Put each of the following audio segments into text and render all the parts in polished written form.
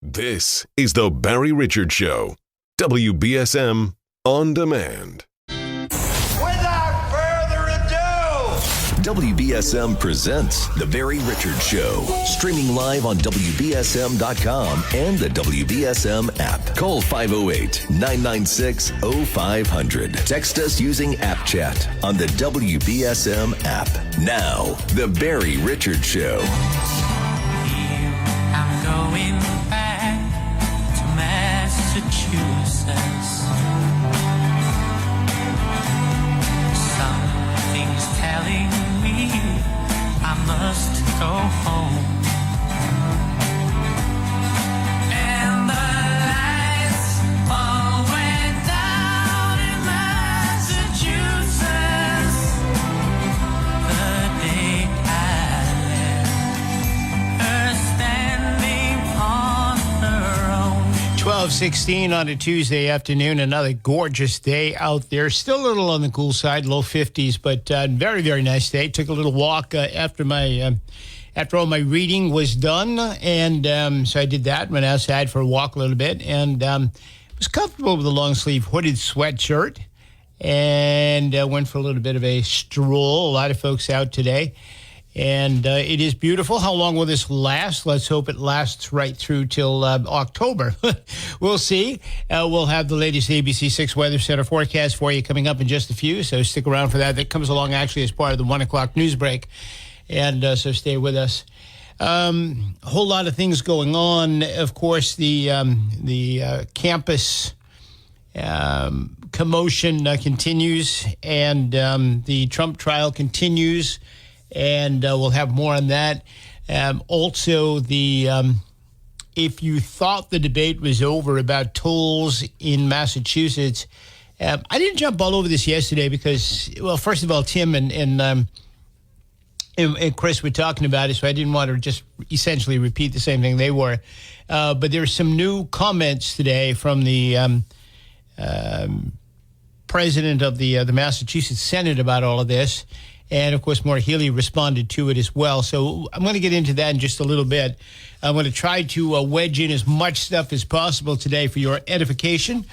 This is the Barry Richards Show. WBSM On Demand. Without further ado, WBSM presents The Barry Richards Show. Streaming live on WBSM.com and the WBSM app. Call 508-996-0500. Text us using App Chat on the WBSM app. Now, The Barry Richards Show. I'm going back to Massachusetts. Something's telling me I must go home. And the lights all went down in Massachusetts the day I left her standing on her own. 12:16 on a Tuesday afternoon. Another gorgeous day out there. Still a little on the cool side, low 50s, but very, very nice day. Took a little walk after all my reading was done, and so I did that. Went outside for a walk a little bit, and was comfortable with a long sleeve hooded sweatshirt, and went for a little bit of a stroll. A lot of folks out today. And it is beautiful. How long will this last? Let's hope it lasts right through till October. We'll see. We'll have the latest ABC 6 Weather Center forecast for you coming up in just a few, so stick around for that. That comes along actually as part of the 1 o'clock news break, and so stay with us. A whole lot of things going on. Of course, the campus commotion continues, and the Trump trial continues. And we'll have more on that. Also, if you thought the debate was over about tolls in Massachusetts, I didn't jump all over this yesterday because, well, first of all, Tim and Chris were talking about it, so I didn't want to just essentially repeat the same thing they were. But there's some new comments today from the president of the Massachusetts Senate about all of this. And, of course, Maura Healey responded to it as well. So I'm going to get into that in just a little bit. I'm going to try to wedge in as much stuff as possible today for your edification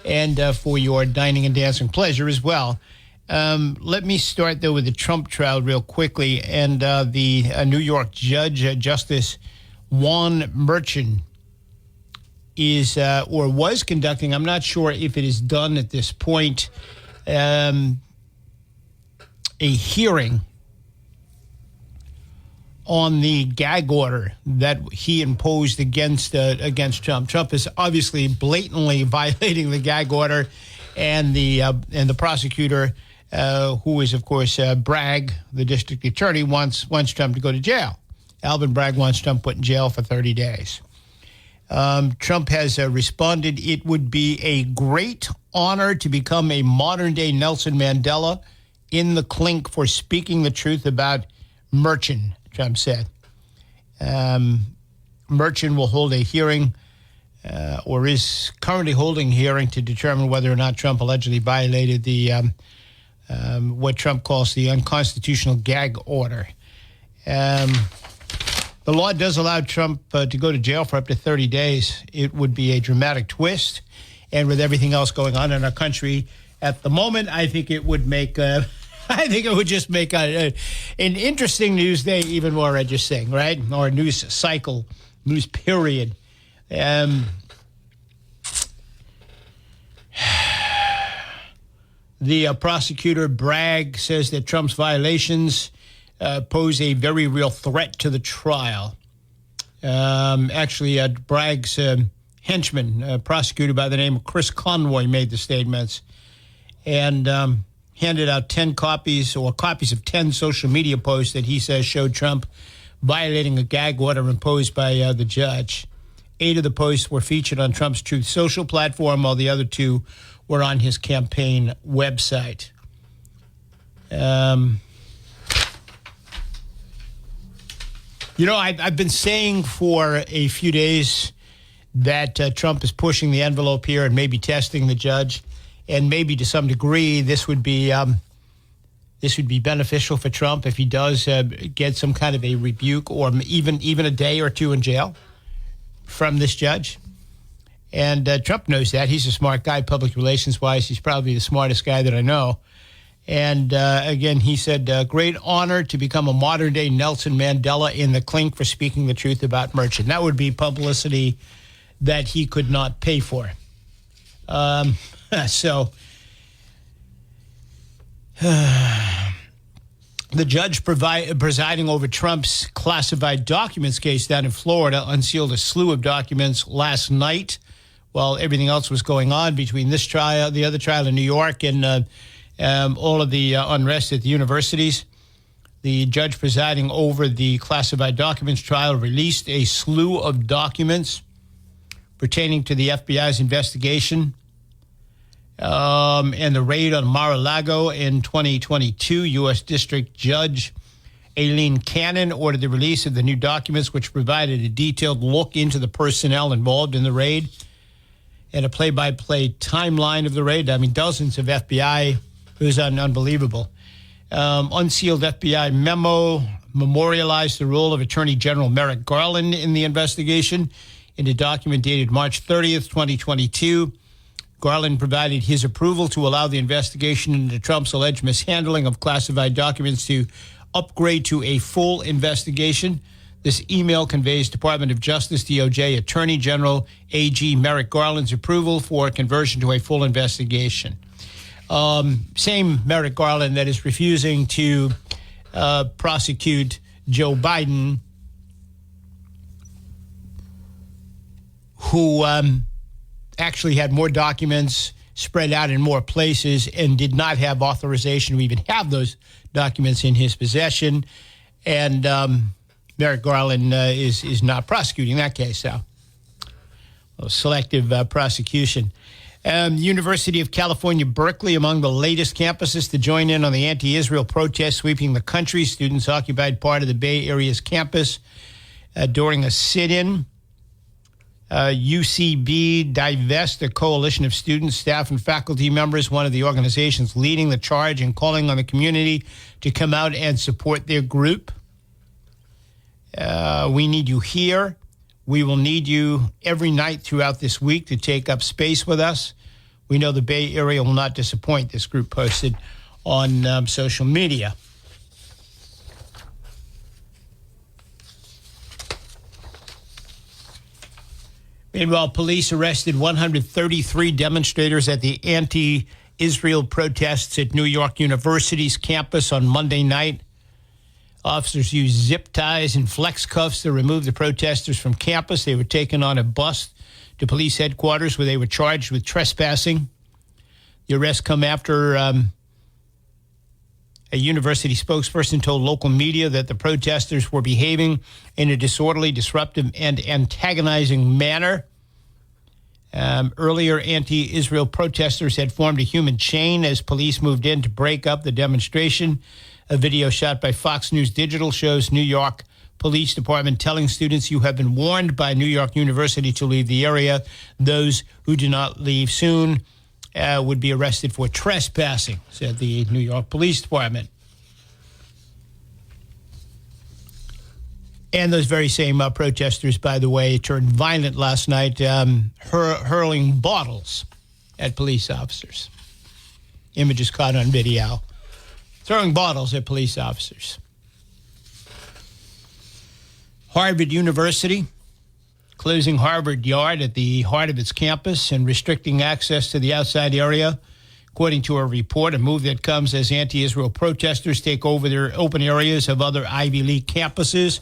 and for your dining and dancing pleasure as well. Let me start, though, with the Trump trial real quickly. And the New York judge, Justice Juan Merchan, is or was conducting, I'm not sure if it is done at this point, a hearing on the gag order that he imposed against Trump. Trump is obviously blatantly violating the gag order, and the prosecutor, who is of course Bragg, the district attorney, wants Trump to go to jail. Alvin Bragg wants Trump put in jail for 30 days. Trump has responded, "It would be a great honor to become a modern-day Nelson Mandela in the clink for speaking the truth about Merchan," Trump said. Merchan will hold a hearing, or is currently holding a hearing to determine whether or not Trump allegedly violated the what Trump calls the unconstitutional gag order. The law does allow Trump to go to jail for up to 30 days. It would be a dramatic twist, and with everything else going on in our country at the moment, I think it would make I think it would just make an interesting news day even more interesting, right? Or news cycle, news period. The prosecutor, Bragg, says that Trump's violations pose a very real threat to the trial. Actually, Bragg's henchman, a prosecutor by the name of Chris Conroy, made the statements and handed out 10 copies of 10 social media posts that he says showed Trump violating a gag order imposed by the judge. 8 of the posts were featured on Trump's Truth Social platform, while the other 2 were on his campaign website. I've been saying for a few days that Trump is pushing the envelope here and maybe testing the judge, and maybe to some degree this would be beneficial for Trump if he does get some kind of a rebuke or even a day or two in jail from this judge. And Trump knows that. He's a smart guy, public relations-wise. He's probably the smartest guy that I know. And again, he said, great honor to become a modern-day Nelson Mandela in the clink for speaking the truth about Merchant. That would be publicity that he could not pay for. So the judge presiding over Trump's classified documents case down in Florida unsealed a slew of documents last night while everything else was going on between this trial, the other trial in New York, and all of the unrest at the universities. The judge presiding over the classified documents trial released a slew of documents pertaining to the FBI's investigation and the raid on Mar-a-Lago in 2022. U.S. District Judge Aileen Cannon ordered the release of the new documents, which provided a detailed look into the personnel involved in the raid and a play-by-play timeline of the raid. I mean, dozens of FBI. It was unbelievable. Unsealed FBI memo memorialized the role of Attorney General Merrick Garland in the investigation. In a document dated March 30th, 2022, Garland provided his approval to allow the investigation into Trump's alleged mishandling of classified documents to upgrade to a full investigation. This email conveys Department of Justice, DOJ, Attorney General AG Merrick Garland's approval for conversion to a full investigation. Same Merrick Garland that is refusing to prosecute Joe Biden, who actually had more documents spread out in more places and did not have authorization to even have those documents in his possession. And Merrick Garland is not prosecuting that case. So, selective prosecution. University of California, Berkeley, among the latest campuses to join in on the anti-Israel protests sweeping the country. Students occupied part of the Bay Area's campus during a sit-in. UCB Divest, a coalition of students, staff, and faculty members, one of the organizations leading the charge and calling on the community to come out and support their group. We need you here. We will need you every night throughout this week to take up space with us. We know the Bay Area will not disappoint, this group posted on social media. Meanwhile, police arrested 133 demonstrators at the anti-Israel protests at New York University's campus on Monday night. Officers used zip ties and flex cuffs to remove the protesters from campus. They were taken on a bus to police headquarters where they were charged with trespassing. The arrests come after a university spokesperson told local media that the protesters were behaving in a disorderly, disruptive, and antagonizing manner. Earlier, anti-Israel protesters had formed a human chain as police moved in to break up the demonstration. A video shot by Fox News Digital shows New York Police Department telling students, you have been warned by New York University to leave the area. Those who do not leave soon would be arrested for trespassing, said the New York Police Department. And those very same protesters, by the way, turned violent last night, hurling bottles at police officers. Images caught on video. Throwing bottles at police officers. Harvard University closing Harvard Yard at the heart of its campus and restricting access to the outside area. According to a report, a move that comes as anti-Israel protesters take over their open areas of other Ivy League campuses.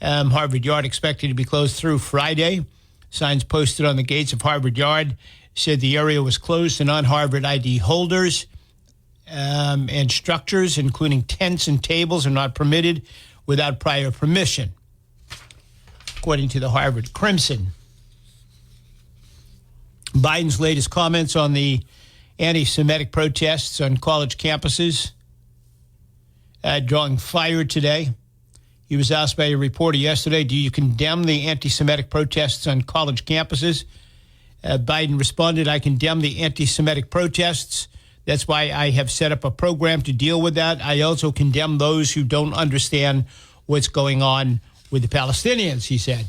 Harvard Yard expected to be closed through Friday. Signs posted on the gates of Harvard Yard said the area was closed to non-Harvard ID holders. And structures, including tents and tables, are not permitted without prior permission, according to the Harvard Crimson. Biden's latest comments on the anti-Semitic protests on college campuses drawing fire today. He was asked by a reporter yesterday, do you condemn the anti-Semitic protests on college campuses? Biden responded, I condemn the anti-Semitic protests. That's why I have set up a program to deal with that. I also condemn those who don't understand what's going on with the Palestinians, he said.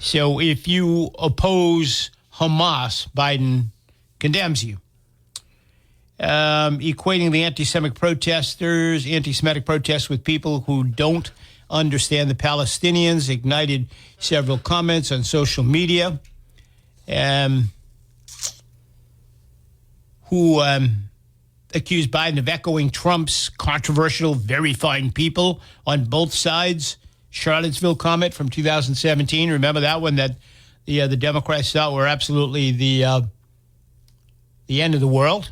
So if you oppose Hamas, Biden condemns you. Equating the anti-Semitic protests with people who don't understand the Palestinians ignited several comments on social media. Who accused Biden of echoing Trump's controversial, very fine people on both sides Charlottesville comment from 2017. Remember that one that the Democrats thought were absolutely the end of the world?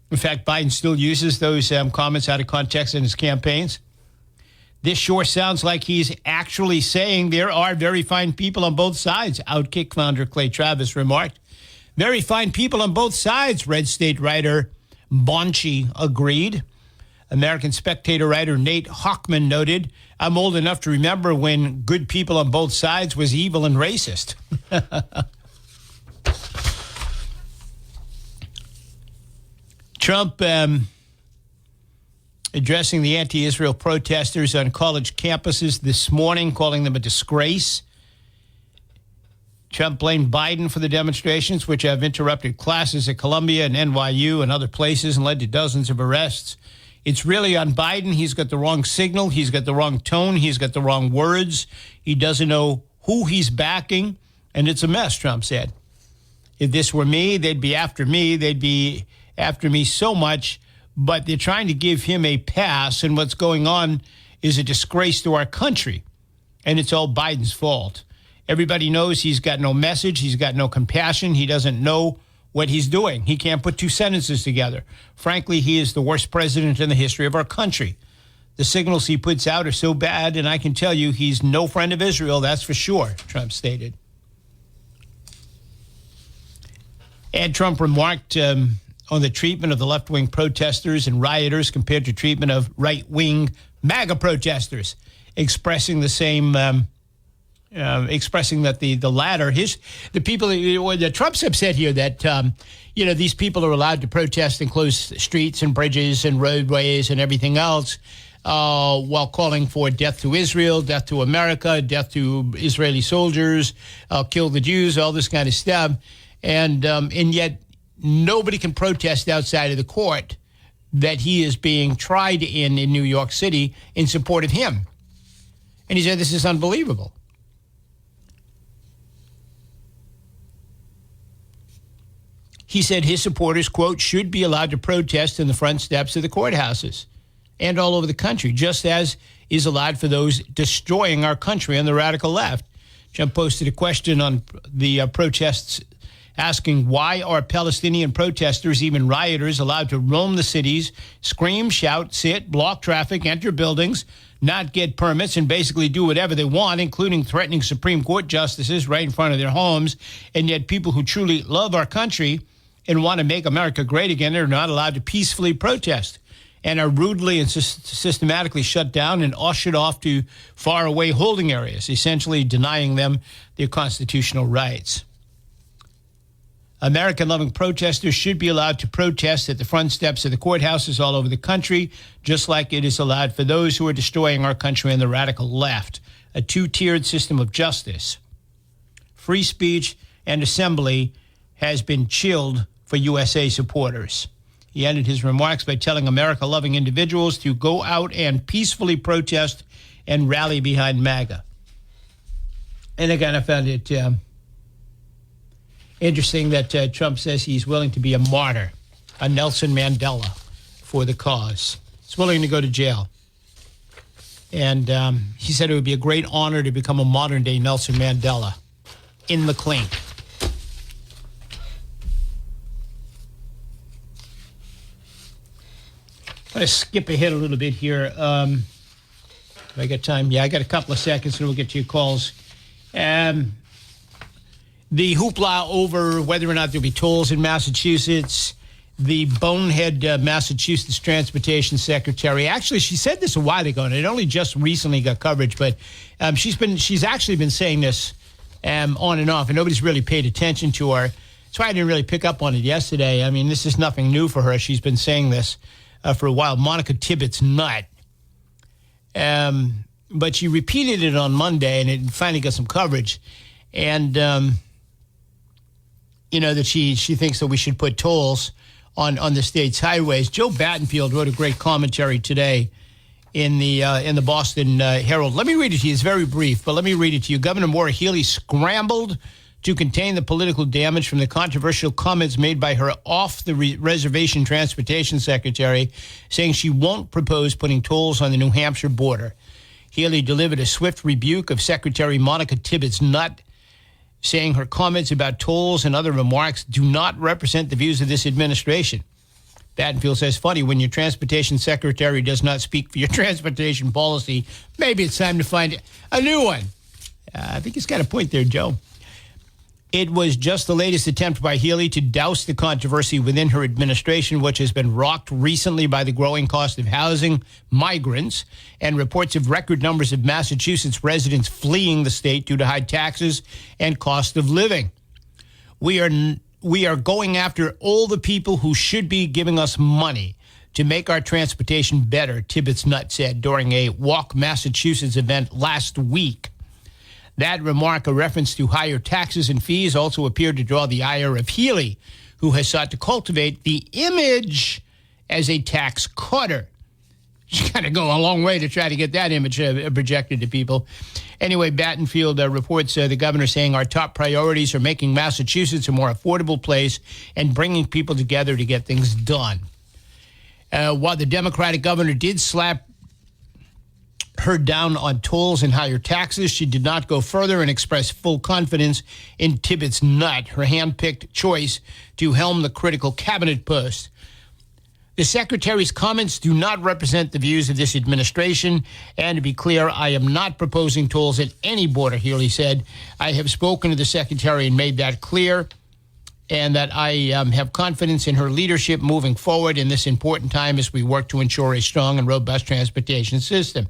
In fact, Biden still uses those comments out of context in his campaigns. This sure sounds like he's actually saying there are very fine people on both sides, Outkick founder Clay Travis remarked. Very fine people on both sides, Red State writer Bonchi agreed. American Spectator writer Nate Hochman noted, I'm old enough to remember when good people on both sides was evil and racist. Trump addressing the anti-Israel protesters on college campuses this morning, calling them a disgrace. Trump blamed Biden for the demonstrations, which have interrupted classes at Columbia and NYU and other places and led to dozens of arrests. It's really on Biden. He's got the wrong signal. He's got the wrong tone. He's got the wrong words. He doesn't know who he's backing, and it's a mess, Trump said. If this were me, they'd be after me. They'd be after me so much, but they're trying to give him a pass, and what's going on is a disgrace to our country, and it's all Biden's fault. Everybody knows he's got no message. He's got no compassion. He doesn't know what he's doing. He can't put two sentences together. Frankly, he is the worst president in the history of our country. The signals he puts out are so bad, and I can tell you he's no friend of Israel, that's for sure, Trump stated. And Trump remarked on the treatment of the left-wing protesters and rioters compared to treatment of right-wing MAGA protesters, expressing the same... expressing that the latter, the people that Trump's upset here that, these people are allowed to protest and close streets and bridges and roadways and everything else while calling for death to Israel, death to America, death to Israeli soldiers, kill the Jews, all this kind of stuff. And yet nobody can protest outside of the court that he is being tried in New York City in support of him. And he said, this is unbelievable. He said his supporters, quote, should be allowed to protest in the front steps of the courthouses and all over the country, just as is allowed for those destroying our country on the radical left. Trump posted a question on the protests asking why are Palestinian protesters, even rioters, allowed to roam the cities, scream, shout, sit, block traffic, enter buildings, not get permits, and basically do whatever they want, including threatening Supreme Court justices right in front of their homes, and yet people who truly love our country and want to make America great again are not allowed to peacefully protest and are rudely and systematically shut down and ushered off to faraway holding areas, essentially denying them their constitutional rights. American-loving protesters should be allowed to protest at the front steps of the courthouses all over the country, just like it is allowed for those who are destroying our country on the radical left, a two-tiered system of justice. Free speech and assembly has been chilled for USA supporters. He ended his remarks by telling America-loving individuals to go out and peacefully protest and rally behind MAGA. And again, I found it interesting that Trump says he's willing to be a martyr, a Nelson Mandela for the cause. He's willing to go to jail. And he said it would be a great honor to become a modern-day Nelson Mandela in the clink. I'm going to skip ahead a little bit here. If I got time. Yeah, I got a couple of seconds, and we'll get to your calls. The hoopla over whether or not there'll be tolls in Massachusetts, the bonehead Massachusetts Transportation Secretary, actually, she said this a while ago, and it only just recently got coverage, but she's actually been saying this on and off, and nobody's really paid attention to her. That's why I didn't really pick up on it yesterday. I mean, this is nothing new for her. She's been saying this for a while. Monica Tibbetts Nutt but she repeated it on Monday, and it finally got some coverage. And, that she thinks that we should put tolls on the state's highways. Joe Battenfield wrote a great commentary today in the Boston Herald. Let me read it to you. It's very brief, but let me read it to you. Governor Maura Healey scrambled to contain the political damage from the controversial comments made by her off-the-reservation transportation secretary, saying she won't propose putting tolls on the New Hampshire border. Healey delivered a swift rebuke of Secretary Monica Tibbetts-Nutt, saying her comments about tolls and other remarks do not represent the views of this administration. Battenfield says, funny, when your transportation secretary does not speak for your transportation policy, maybe it's time to find a new one. I think he's got a point there, Joe. It was just the latest attempt by Healey to douse the controversy within her administration, which has been rocked recently by the growing cost of housing, migrants, and reports of record numbers of Massachusetts residents fleeing the state due to high taxes and cost of living. We are going after all the people who should be giving us money to make our transportation better, Tibbetts-Nutt said during a Walk Massachusetts event last week. That remark, a reference to higher taxes and fees, also appeared to draw the ire of Healey, who has sought to cultivate the image as a tax cutter. She's got to go a long way to try to get that image projected to people. Anyway, Battenfield reports the governor saying our top priorities are making Massachusetts a more affordable place and bringing people together to get things done. While the Democratic governor did slap her down on tolls and higher taxes, she did not go further and express full confidence in Tibbetts-Nutt, her hand-picked choice to helm the critical cabinet post. The secretary's comments do not represent the views of this administration, and to be clear, I am not proposing tolls at any border, Healey said. I have spoken to the secretary and made that clear, and that I have confidence in her leadership moving forward in this important time as we work to ensure a strong and robust transportation system.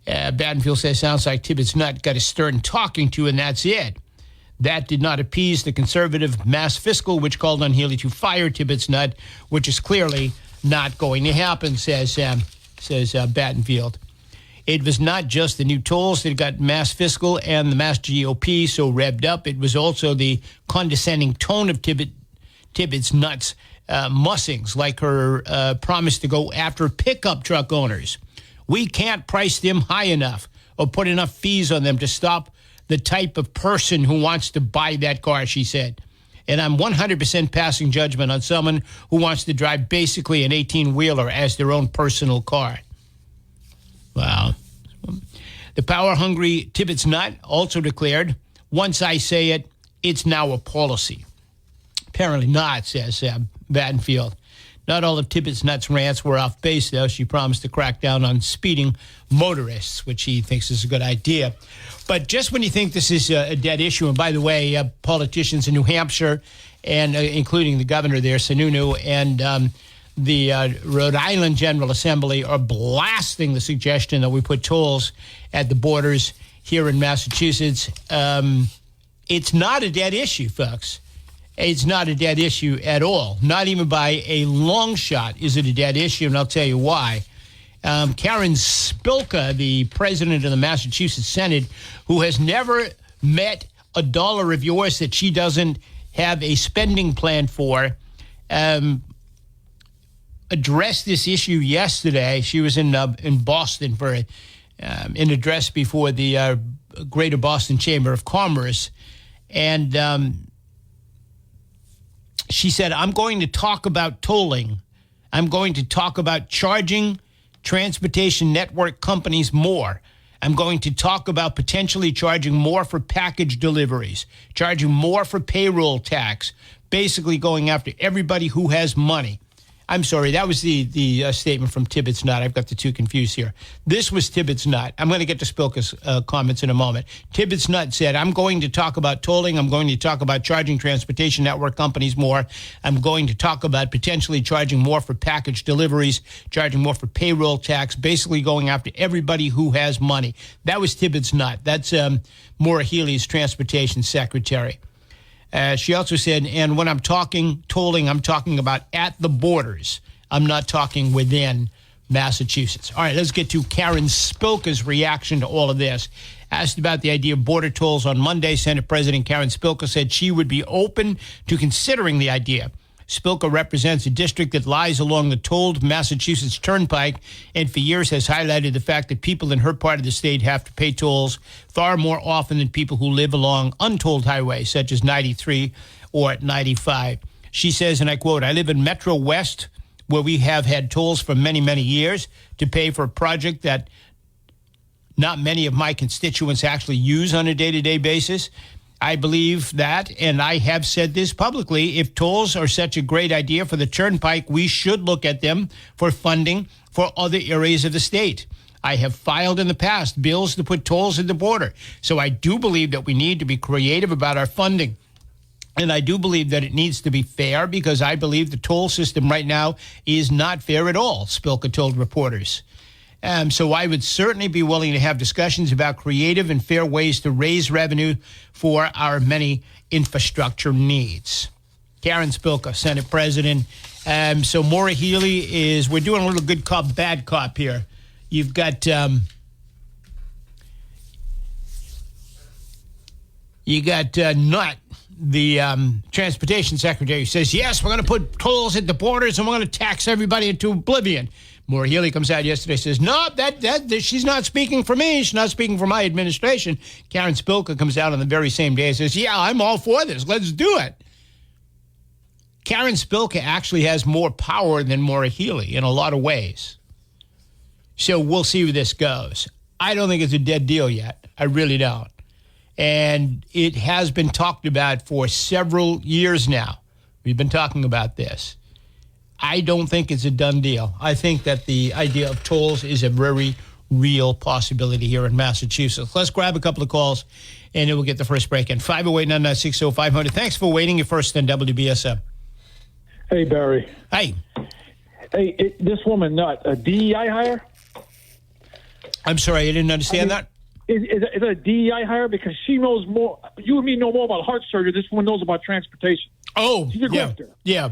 Battenfield says, sounds like Tibbetts-Nutt got a stern talking to, and that's it. That did not appease the conservative Mass Fiscal, which called on Healey to fire Tibbetts-Nutt, which is clearly not going to happen, says Battenfield. It was not just the new tolls that got Mass Fiscal and the Mass GOP so revved up. It was also the condescending tone of Tibbetts-Nutt's mussings, like her promise to go after pickup truck owners. We can't price them high enough or put enough fees on them to stop the type of person who wants to buy that car, she said. And I'm 100% passing judgment on someone who wants to drive basically an 18-wheeler as their own personal car. Wow. The power-hungry Tibbetts-Nutt also declared, once I say it, it's now a policy. Apparently not, says Battenfield. Not all of Tibbetts-Nutt's rants were off base, though. She promised to crack down on speeding motorists, which he thinks is a good idea. But just when you think this is a dead issue, and by the way, politicians in New Hampshire, and including the governor there, Sununu, and the Rhode Island General Assembly are blasting the suggestion that we put tolls at the borders here in Massachusetts. It's not a dead issue, folks. It's not a dead issue at all. Not even by a long shot is it a dead issue, and I'll tell you why. Karen Spilka, the president of the Massachusetts Senate, who has never met a dollar of yours that she doesn't have a spending plan for, addressed this issue yesterday. She was in Boston for an address before the Greater Boston Chamber of Commerce, and she said, I'm going to talk about tolling. I'm going to talk about charging transportation network companies more. I'm going to talk about potentially charging more for package deliveries, charging more for payroll tax, basically going after everybody who has money. I'm sorry, that was the statement from Tibbetts-Nutt. I've got the two confused here. This was Tibbetts-Nutt. I'm going to get to Spilka's comments in a moment. Tibbetts-Nutt said, I'm going to talk about tolling. I'm going to talk about charging transportation network companies more. I'm going to talk about potentially charging more for package deliveries, charging more for payroll tax, basically going after everybody who has money. That was Tibbetts-Nutt. That's Maura Healey's transportation secretary. She also said, and when I'm talking tolling, I'm talking about at the borders. I'm not talking within Massachusetts. All right, let's get to Karen Spilka's reaction to all of this. Asked about the idea of border tolls on Monday, Senate President Karen Spilka said she would be open to considering the idea. Spilka represents a district that lies along the tolled Massachusetts Turnpike and for years has highlighted the fact that people in her part of the state have to pay tolls far more often than people who live along untolled highways such as 93 or 95. She says, and I quote, "I live in Metro West where we have had tolls for many, many years to pay for a project that not many of my constituents actually use on a day-to-day basis. I believe that, and I have said this publicly, if tolls are such a great idea for the Turnpike, we should look at them for funding for other areas of the state. I have filed in the past bills to put tolls at the border. So I do believe that we need to be creative about our funding. And I do believe that it needs to be fair because I believe the toll system right now is not fair at all," Spilka told reporters. So I would certainly be willing to have discussions about creative and fair ways to raise revenue for our many infrastructure needs. Karen Spilka, Senate President. So Maura Healey we're doing a little good cop, bad cop here. You've got Nutt, the transportation secretary, says, yes, we're going to put tolls at the borders and we're going to tax everybody into oblivion. Maura Healey comes out yesterday, says, no, that she's not speaking for me. She's not speaking for my administration. Karen Spilka comes out on the very same day and says, yeah, I'm all for this. Let's do it. Karen Spilka actually has more power than Maura Healey in a lot of ways. So we'll see where this goes. I don't think it's a dead deal yet. I really don't. And it has been talked about for several years now. We've been talking about this. I don't think it's a done deal. I think that the idea of tolls is a very real possibility here in Massachusetts. Let's grab a couple of calls, and then we'll get the first break in. 508-996-0500. Thanks for waiting. You're first on WBSM. Hey, Barry. Hey. Hey, this woman, Nutt, a DEI hire? I'm sorry, I didn't understand that. Is it a DEI hire? Because she knows more. You and me know more about heart surgery. This woman knows about transportation. Oh, she's a grifter. Yeah.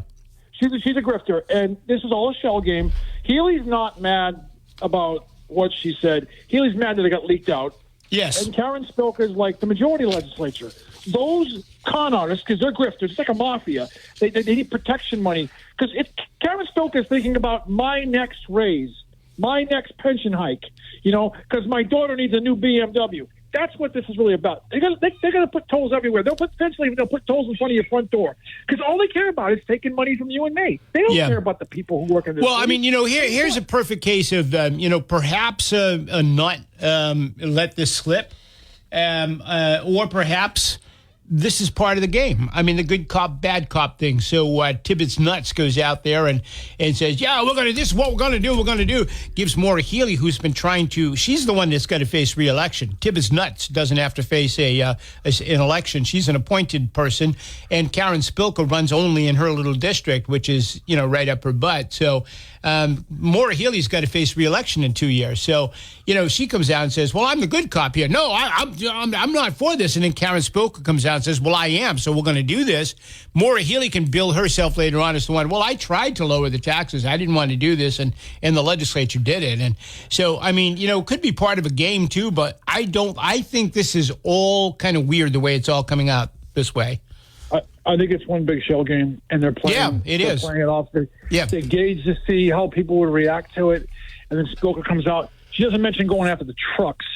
She's a grifter, and this is all a shell game. Healey's not mad about what she said. Healey's mad that it got leaked out. Yes. And Karen Spilka is like the majority legislature. Those con artists, because they're grifters, it's like a mafia. They need protection money. Because if Karen Spilka is thinking about my next raise, my next pension hike, because my daughter needs a new BMW. That's what this is really about. They're going to put tolls everywhere. They'll put tolls in front of your front door because all they care about is taking money from you and me. They don't care about the people who work in this. Well, city. I mean, here's a perfect case of, perhaps a Nutt let this slip, or perhaps this is part of the game. I mean, the good cop, bad cop thing. So Tibbetts Nuts goes out there and says, yeah, this is what we're going to do. Gives Maura Healey, who's been she's the one that's got to face re-election. Tibbetts Nuts doesn't have to face an election. She's an appointed person. And Karen Spilka runs only in her little district, which is, right up her butt. So Maura Healey's got to face re-election in 2 years. So, she comes out and says, well, I'm the good cop here. No, I'm not for this. And then Karen Spilka comes out and says, well, I am, so we're going to do this. Maura Healey can bill herself later on as the one, well, I tried to lower the taxes. I didn't want to do this, and the legislature did it. And so, I mean, it could be part of a game, too, but I think this is all kind of weird the way it's all coming out this way. I think it's one big shell game, and they're playing. Yeah, they're playing it off. They gauge to see how people would react to it, and then Spilka comes out. She doesn't mention going after the trucks.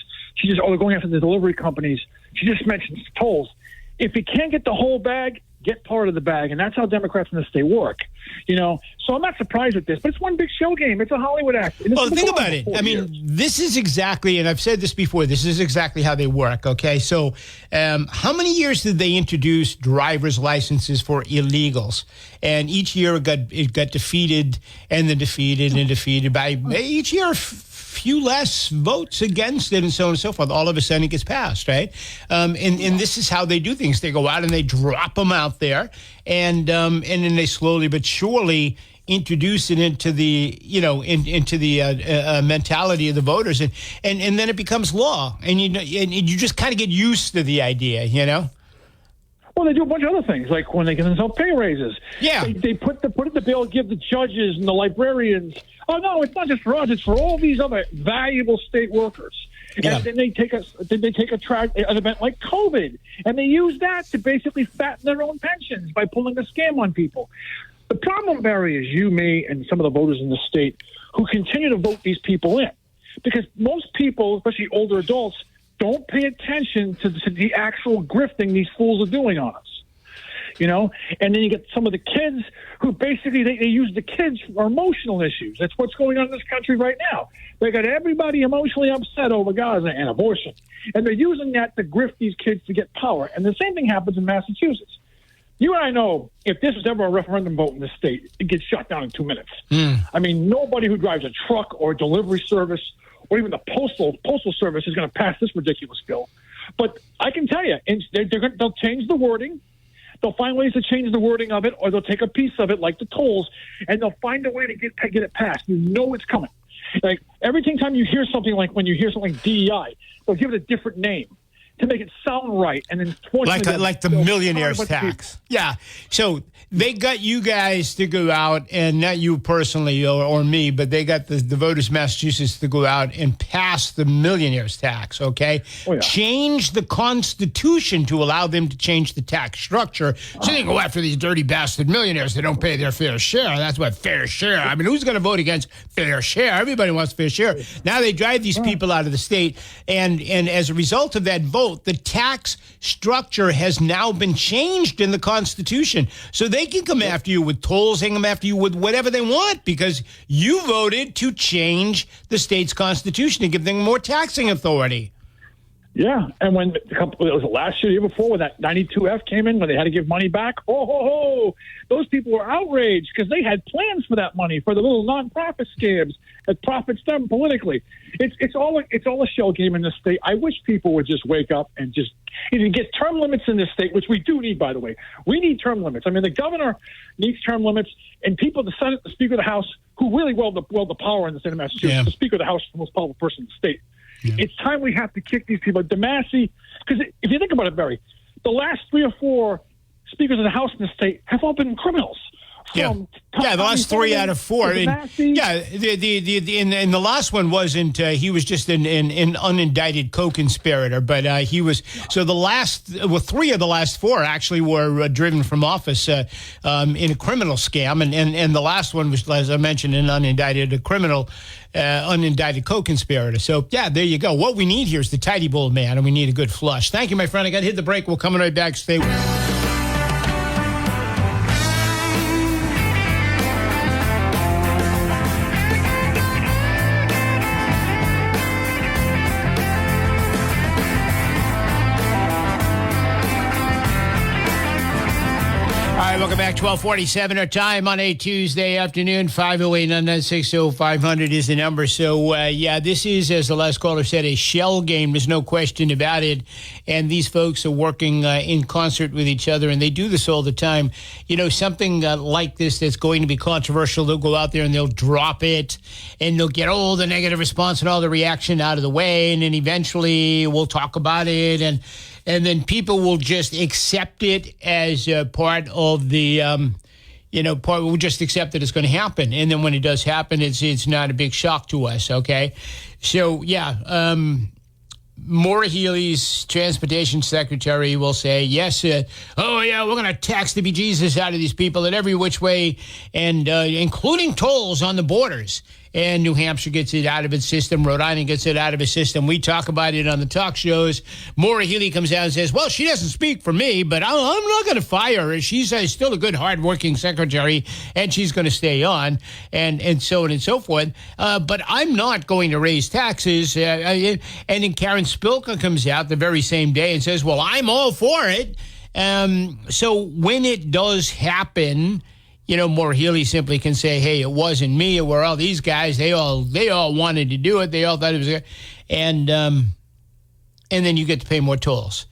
They're going after the delivery companies. She just mentions tolls. If you can't get the whole bag, get part of the bag, and that's how Democrats in the state work. So I'm not surprised with this, but it's one big show game. It's a Hollywood act. Well, think about it. I mean, this is exactly, and I've said this before, this is exactly how they work, okay? So how many years did they introduce driver's licenses for illegals? And each year it got defeated and then defeated by each year few less votes against it and so on and so forth. All of a sudden it gets passed, right? And this is how they do things. They go out and they drop them out there and then they slowly but surely introduce it into the, into the mentality of the voters. And then it becomes law. And you just kind of get used to the idea, Well, they do a bunch of other things, like when they give themselves pay raises. Yeah. They put it in the bill, give the judges and the librarians. Oh, no, it's not just for us. It's for all these other valuable state workers. Yeah. And then they take an event like COVID, and they use that to basically fatten their own pensions by pulling a scam on people. The problem, Barry, is you, me, and some of the voters in the state who continue to vote these people in. Because most people, especially older adults, don't pay attention to the actual grifting these fools are doing on us. And then you get some of the kids who basically they use the kids for emotional issues. That's what's going on in this country right now. They got everybody emotionally upset over Gaza and abortion. And they're using that to grift these kids to get power. And the same thing happens in Massachusetts. You and I know if this was ever a referendum vote in the state, it gets shut down in 2 minutes. I mean, nobody who drives a truck or a delivery service or even the postal service is going to pass this ridiculous bill. But I can tell you, they'll change the wording. They'll find ways to change the wording of it, or they'll take a piece of it, like the tolls, and they'll find a way to get it passed. You know it's coming. Like every time you hear something like when you hear something like DEI, they'll give it a different name to make it sound right, and then like the millionaire's tax. Yeah. So they got you guys to go out, and not you personally or me, but they got the voters of Massachusetts to go out and pass the millionaire's tax, okay? Oh, yeah. Change the Constitution to allow them to change the tax structure so they go after these dirty bastard millionaires that don't pay their fair share. That's what fair share. I mean, who's going to vote against fair share? Everybody wants fair share. Now they drive these people out of the state, and as a result of that vote, the tax structure has now been changed in the Constitution. So they can come after you with tolls, they can come after you with whatever they want because you voted to change the state's constitution to give them more taxing authority. Yeah, and when it was last year, the year before, when that 92F came in, when they had to give money back, those people were outraged because they had plans for that money for the little nonprofit scams that profits them politically. It's all a shell game in this state. I wish people would just wake up and just get term limits in this state, which we do need, by the way. We need term limits. I mean, the governor needs term limits, and people, the Senate, the Speaker of the House, who really wield the power in the state of Massachusetts, the Speaker of the House is the most powerful person in the state. Yeah. It's time we have to kick these people. DeMasi, because if you think about it, Barry, the last 3 or 4 speakers of the House in the state have all been criminals. The last 3 out of 4. In the last one wasn't. He was just an unindicted co-conspirator, but he was. So the last, 3 of the last 4 actually were driven from office in a criminal scam, and the last one was, as I mentioned, an unindicted co-conspirator. So there you go. What we need here is the tidy bowl man, and we need a good flush. Thank you, my friend. I got to hit the break. We'll come right back. Stay with us. Welcome back. 12:47 our time on a Tuesday afternoon. 508-996-0500 is the number. So, this is, as the last caller said, a shell game. There's no question about it. And these folks are working in concert with each other, and they do this all the time. Something like this that's going to be controversial, they'll go out there and they'll drop it, and they'll get all the negative response and all the reaction out of the way, and then eventually we'll talk about it, and then people will just accept it as part of the, we'll just accept that it's going to happen. And then when it does happen, it's not a big shock to us, okay? So, Maura Healey's transportation secretary will say, yes, we're going to tax the bejesus out of these people in every which way, and including tolls on the borders. And New Hampshire gets it out of its system. Rhode Island gets it out of its system. We talk about it on the talk shows. Maura Healey comes out and says, well, she doesn't speak for me, but I'm not going to fire her. She's still a good, hardworking secretary, and she's going to stay on, and so on and so forth. But I'm not going to raise taxes. And then Karen Spilka comes out the very same day and says, well, I'm all for it. So when it does happen, Maura Healey simply can say, hey, it wasn't me. It were all these guys. They all wanted to do it. They all thought it was good. And then you get to pay more tolls.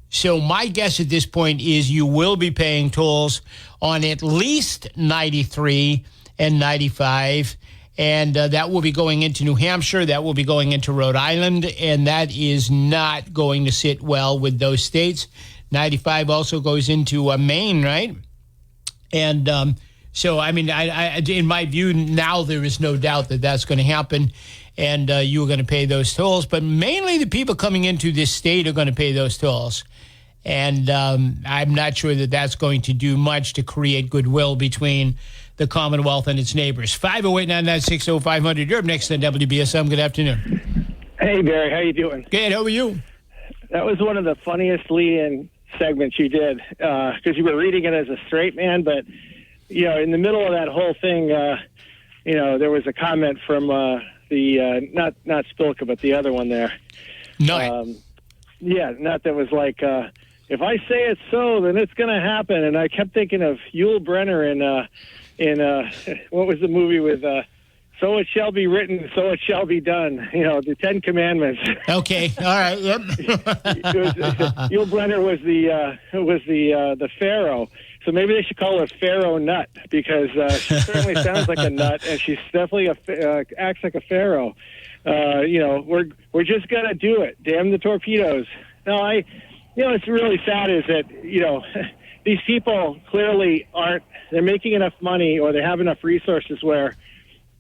So my guess at this point is you will be paying tolls on at least 93 and 95. And that will be going into New Hampshire. That will be going into Rhode Island. And that is not going to sit well with those states. 95 also goes into Maine, right? And so, I mean, I, in my view, now there is no doubt that that's going to happen. And you are going to pay those tolls. But mainly the people coming into this state are going to pay those tolls. And I'm not sure that that's going to do much to create goodwill between the Commonwealth and its neighbors. 508-996-0500. You're up next on WBSM. Good afternoon. Hey, Barry. How you doing? Good. How are you? That was one of the funniest lead-in segments you did, because you were reading it as a straight man. But, you know, in the middle of that whole thing, you know, there was a comment from the, not Spilka, but the other one there. No. Yeah, not that was like, if I say it's so, then it's going to happen. And I kept thinking of Yul Brynner in what was the movie with So It Shall Be Written, So It Shall Be Done, you know, the Ten Commandments. Okay, all right, yep. Yul Brynner was the Pharaoh. So maybe they should call her Pharaoh Nut, because she certainly sounds like a nut, and she's definitely acts like a pharaoh. You know, we're just gonna do it. Damn the torpedoes. No, you know, it's really sad is that, you know, these people clearly they're making enough money, or they have enough resources where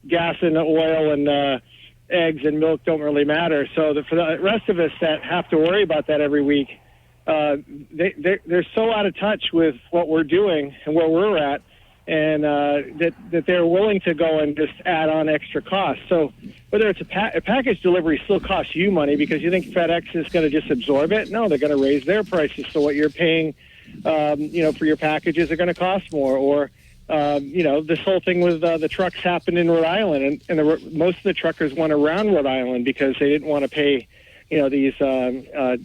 gas and oil and eggs and milk don't really matter. So for the rest of us that have to worry about that every week, they're so out of touch with what we're doing and where we're at, and that they're willing to go and just add on extra costs. So whether it's a package delivery still costs you money because you think FedEx is going to just absorb it. No, they're going to raise their prices. So what you're paying, you know, for your packages are going to cost more. Or, you know, this whole thing with the trucks happened in Rhode Island, and most of the truckers went around Rhode Island because they didn't want to pay, you know, these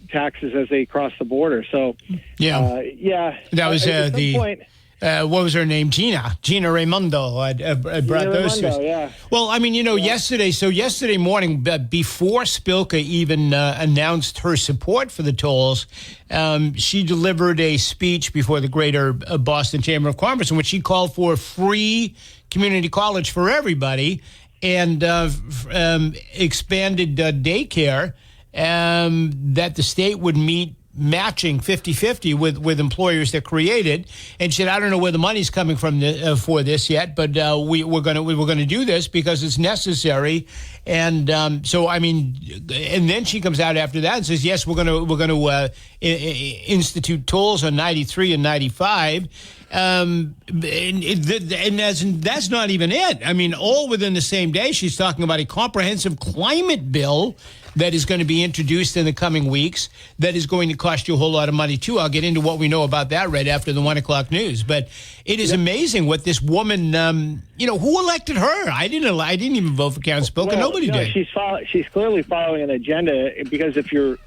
taxes as they cross the border. So, yeah, that was what was her name? Gina Raimondo. I brought those two. Yeah. Well, I mean, you know, yesterday morning, before Spilka even announced her support for the tolls, she delivered a speech before the Greater Boston Chamber of Commerce in which she called for free community college for everybody and expanded daycare that the state would meet matching 50-50 with employers that created, and said, I don't know where the money's coming from for this yet, but we're going to do this because it's necessary. And so, I mean, and then she comes out after that and says, yes, we're going to institute tolls on 93 and 95. And that's not even it. I mean, all within the same day, she's talking about a comprehensive climate bill that is going to be introduced in the coming weeks that is going to cost you a whole lot of money, too. I'll get into what we know about that right after the 1 o'clock news. But it is amazing what this woman, you know, who elected her? I didn't even vote for Karen Spilka. Well, Nobody did. She's clearly following an agenda, because if you're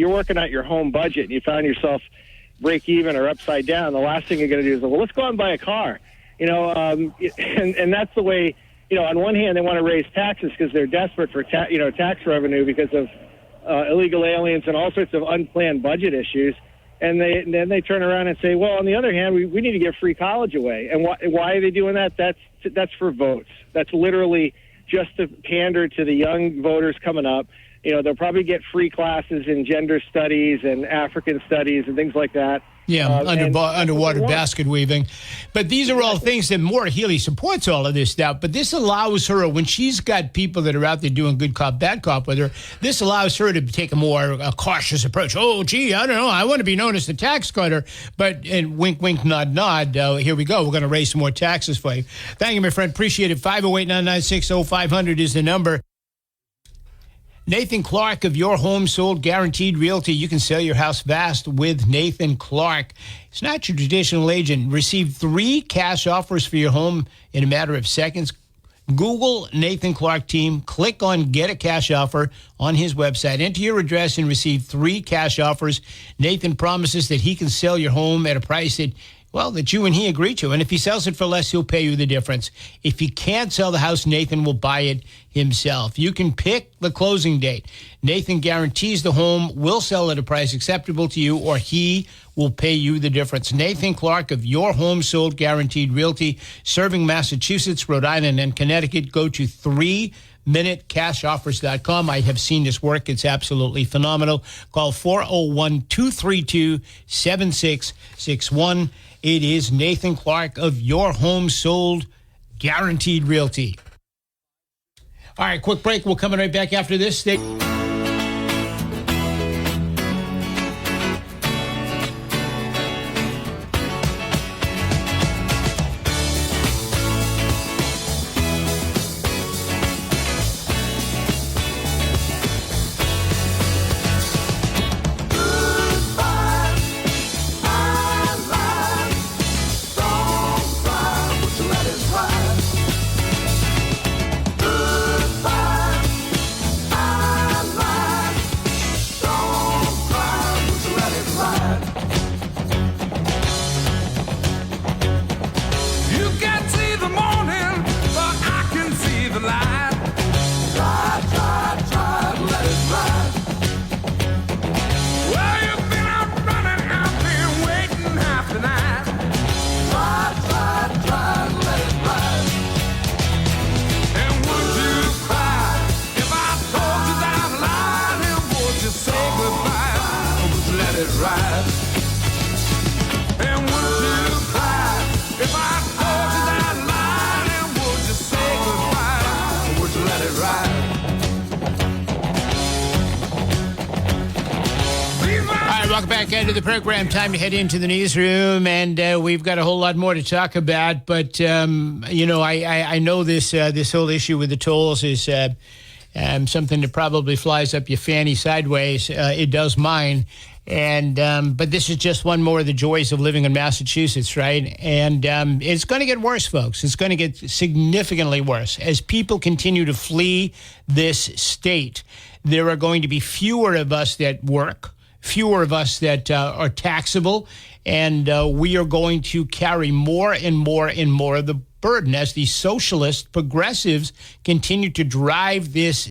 working out your home budget and you find yourself break even or upside down, the last thing you're going to do is, well, let's go out and buy a car. You know, and that's the way. You know, on one hand, they want to raise taxes because they're desperate for tax revenue because of illegal aliens and all sorts of unplanned budget issues. And then they turn around and say, well, on the other hand, we need to give free college away. And why are they doing that? That's for votes. That's literally just to pander to the young voters coming up. You know, they'll probably get free classes in gender studies and African studies and things like that. Yeah, underwater basket weaving. But these are all things that Maura Healey supports all of this stuff. But this allows her, when she's got people that are out there doing good cop, bad cop with her, this allows her to take a cautious approach. Oh, gee, I don't know. I want to be known as the tax cutter. But, and wink, wink, nod, nod. Here we go. We're going to raise some more taxes for you. Thank you, my friend. Appreciate it. 508-996-0500 is the number. Nathan Clark of Your Home Sold Guaranteed Realty. You can sell your house fast with Nathan Clark. It's not your traditional agent. Receive 3 cash offers for your home in a matter of seconds. Google Nathan Clark team. Click on Get a Cash Offer on his website. Enter your address and receive 3 cash offers. Nathan promises that he can sell your home at a price that Well, that you and he agree to. And if he sells it for less, he'll pay you the difference. If he can't sell the house, Nathan will buy it himself. You can pick the closing date. Nathan guarantees the home will sell at a price acceptable to you, or he will pay you the difference. Nathan Clark of Your Home Sold Guaranteed Realty, serving Massachusetts, Rhode Island, and Connecticut. Go to 3minutecashoffers.com. I have seen this work. It's absolutely phenomenal. Call 401-232-7661. It is Nathan Clark of Your Home Sold Guaranteed Realty. All right, quick break. We'll come right back after this. Stay. Welcome back into the program. Time to head into the newsroom, and we've got a whole lot more to talk about. But I know this whole issue with the tolls is something that probably flies up your fanny sideways. It does mine, and but this is just one more of the joys of living in Massachusetts, right? And it's going to get worse, folks. It's going to get significantly worse as people continue to flee this state. There are going to be fewer of us that work. Fewer of us that are taxable, and we are going to carry more and more and more of the burden as the socialist progressives continue to drive this